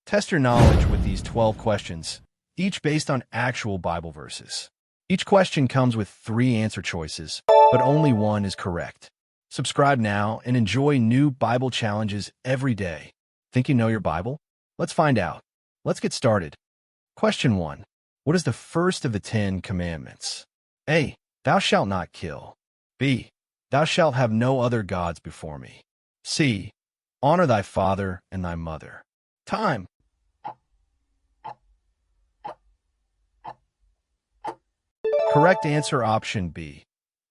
Test your knowledge with these 12 questions, each based on actual Bible verses. Each question comes with 3 answer choices, but only one is correct. Subscribe now and enjoy new Bible challenges every day. Think you know your Bible? Let's find out. Let's get started. Question 1. What is the first of the 10 commandments? A. Thou shalt not kill. B. Thou shalt have no other gods before me. C. Honor thy father and thy mother. Time. Correct answer option B.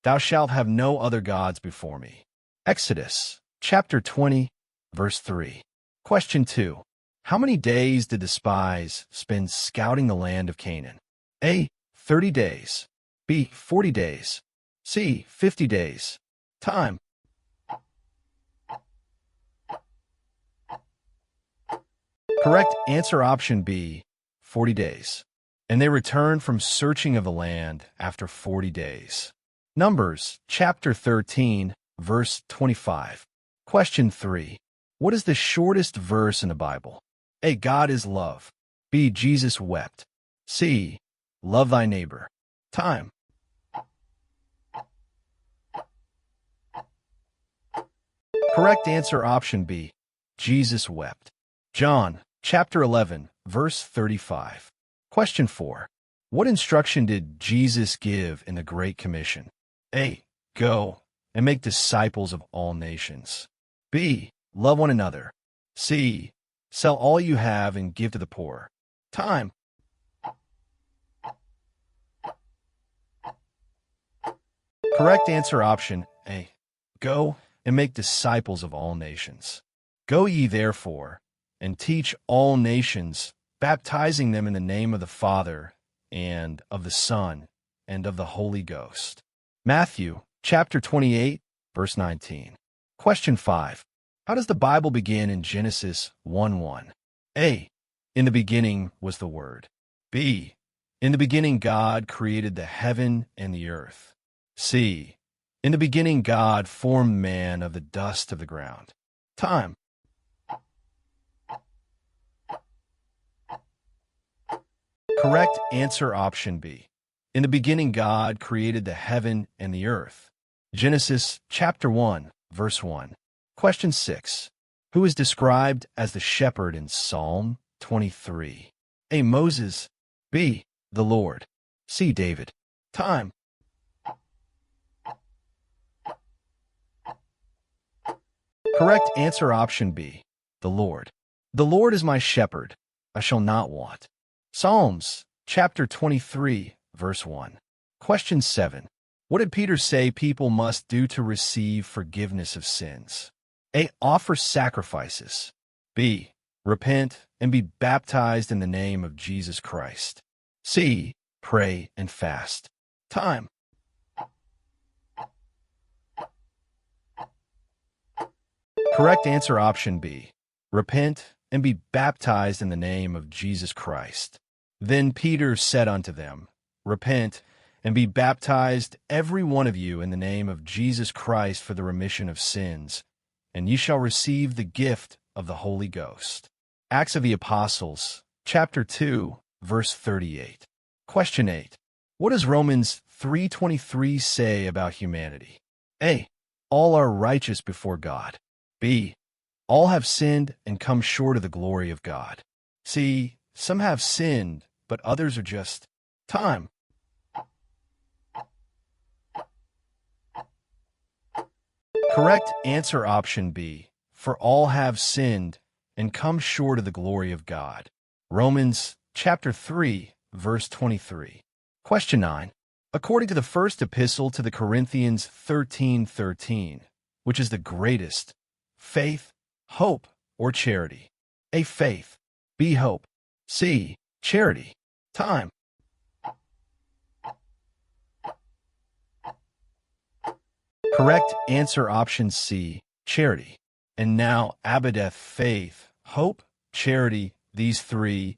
Thou shalt have no other gods before me. Exodus, chapter 20, verse 3. Question 2. How many days did the spies spend scouting the land of Canaan? A. 30 days. B. 40 days. C. 50 days. Time. Correct answer option B. 40 days. And they returned from searching of the land after 40 days. Numbers, chapter 13, verse 25. Question 3. What is the shortest verse in the Bible? A. God is love. B. Jesus wept. C. Love thy neighbor. Time. Correct answer option B. Jesus wept. John, chapter 11, verse 35. Question 4. What instruction did Jesus give in the Great Commission? A. Go and make disciples of all nations. B. Love one another. C. Sell all you have and give to the poor. Time. Correct answer option A. Go and make disciples of all nations. Go ye therefore and teach all nations, baptizing them in the name of the Father, and of the Son, and of the Holy Ghost. Matthew, chapter 28, verse 19. Question 5. How does the Bible begin in Genesis 1:1? A. In the beginning was the Word. B. In the beginning God created the heaven and the earth. C. In the beginning God formed man of the dust of the ground. Time. Correct answer option B. In the beginning God created the heaven and the earth. Genesis chapter 1, verse 1. Question 6. Who is described as the shepherd in Psalm 23? A. Moses. B. The Lord. C. David. Time. Correct answer option B. The Lord. The Lord is my shepherd, I shall not want. Psalms, chapter 23, verse 1. Question 7. What did Peter say people must do to receive forgiveness of sins? A. Offer sacrifices. B. Repent and be baptized in the name of Jesus Christ. C. Pray and fast. Time. Correct answer option B. Repent and be baptized in the name of Jesus Christ. Then Peter said unto them, Repent, and be baptized every one of you in the name of Jesus Christ for the remission of sins, and ye shall receive the gift of the Holy Ghost. Acts of the Apostles, chapter 2, verse 38. Question 8. What does Romans 3:23 say about humanity? A. All are righteous before God. B. All have sinned and come short of the glory of God. C. Some have sinned, but others are just. Time. Correct answer option B. For all have sinned and come short of the glory of God. Romans chapter 3, verse 23. Question 9. According to the first epistle to the Corinthians 13:13, which is the greatest, faith, hope, or charity? A. Faith. B. Hope. C. Charity. Time. Correct answer option C. Charity. And now abideth faith, hope, charity, these 3,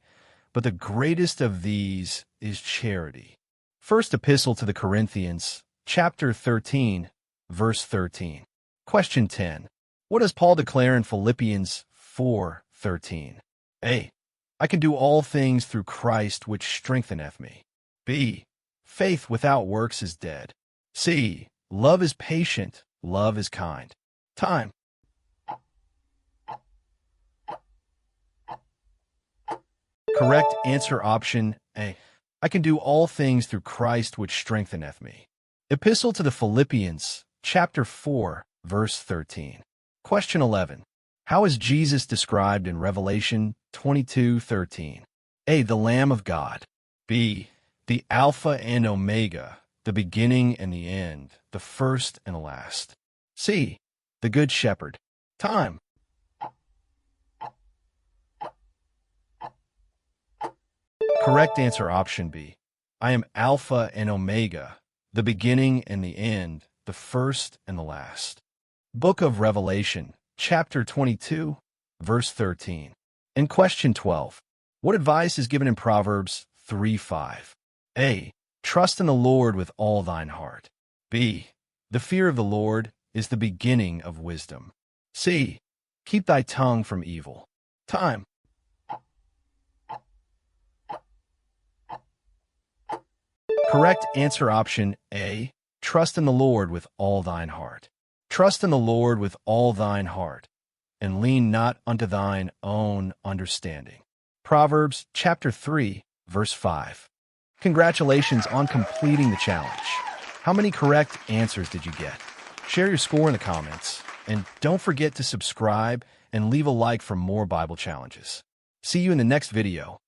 but the greatest of these is charity. First epistle to the Corinthians, chapter 13, verse 13. Question 10. What does Paul declare in Philippians 4:13? A. I can do all things through Christ which strengtheneth me. B. Faith without works is dead. C. Love is patient, love is kind. Time. Correct answer option A. I can do all things through Christ which strengtheneth me. Epistle to the Philippians, chapter 4, verse 13. Question 11. How is Jesus described in Revelation 22:13? A. The Lamb of God. B. The Alpha and Omega, the beginning and the end, the first and the last. C. The Good Shepherd. Time. Correct answer option B. I am Alpha and Omega, the beginning and the end, the first and the last. Book of Revelation, chapter 22, verse 13. In question 12, what advice is given in Proverbs 3:5? A. Trust in the Lord with all thine heart. B. The fear of the Lord is the beginning of wisdom. C. Keep thy tongue from evil. Time. Correct answer option A. Trust in the Lord with all thine heart. Trust in the Lord with all thine heart, and lean not unto thine own understanding. Proverbs chapter 3, verse 5. Congratulations on completing the challenge. How many correct answers did you get? Share your score in the comments, and don't forget to subscribe and leave a like for more Bible challenges. See you in the next video.